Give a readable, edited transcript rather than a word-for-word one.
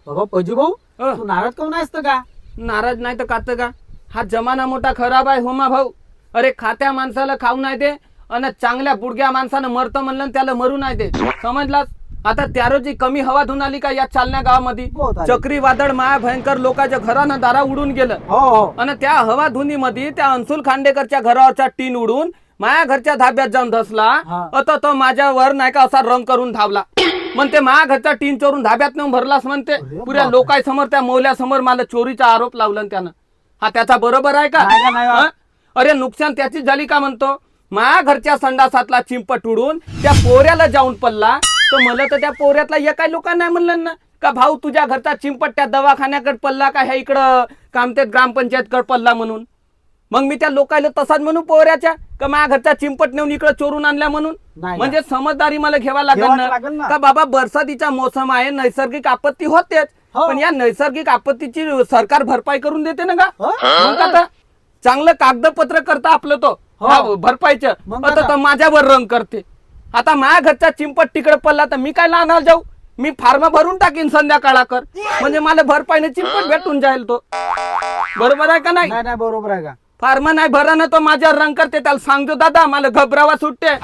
बाबा पजू भाऊ तू नाराज काऊन असतं का? नाराज नाही तर कात का? हा जमाना मोठा खराब आहे होमा भाऊ. अरे खात्या माणसाला खाऊ नाही दे आणि चांगल्या बुडग्या माणसानं मरतं म्हणलं आणि त्याला मरू नाही दे. समजलास? आता त्या रोजी कमी हवा धुवून आली का या चालण्या गावामध्ये? चक्रीवादळ माया भयंकर लोकांच्या घरानं दारा उडून गेलं. आणि त्या हवा धुनीमध्ये त्या अंशुल खांडेकरच्या घरावरचा टीन उडून माया घरच्या धाब्यात जाऊन धसला. आता तो माझ्यावर नाही का असा रंग करून धावला. म्हणते माया घरचा टीन चोरून धाब्यात नेऊन भरलास म्हणते. पुऱ्या लोकांसमोर त्या मौल्यासमोर मला चोरीचा आरोप लावला त्यानं. हा त्याचा बरोबर आहे का? अरे नुकसान त्याचीच झाली का म्हणतो. माया घरच्या संडासातला चिंपट उडून त्या पोऱ्याला जाऊन पडला तर मला तर त्या पोऱ्यातला एका लोकांना नाही म्हणलं ना का भाऊ तुझ्या घरचा चिंपट त्या दवाखान्याकडे पडला का ह्या इकडं कामतेत ग्रामपंचायतकडे पडला म्हणून. मग मी त्या लोकांना तसाच म्हणू पोऱ्याच्या का माझ्या घरचा चिंपट नेऊन इकडे चोरून आणल्या म्हणून. म्हणजे समजदारी मला घ्यावा लागेल ना का बाबा बरसातीचा मोसम आहे नैसर्गिक आपत्ती होतेच पण या नैसर्गिक आपत्तीची सरकार भरपाई करून देते ना का? मग आता चांगलं कागदपत्र करता आपलं तो भरपाईचं आता माझ्यावर रंग करते. आता माझ्या घरचा चिंपट तिकडे पडला तर मी काय लहान जाऊ. मी फार्म भरून टाकीन संध्याकाळाकर म्हणजे मला भरपाईने चिंपट भेटून जाईल तो. बरोबर आहे का नाही? बरोबर आहे का? फार्म नाही भरा ना तो माझ्यावर रंग करते त्याला सांगतो दादा मला घबरावा सुटते.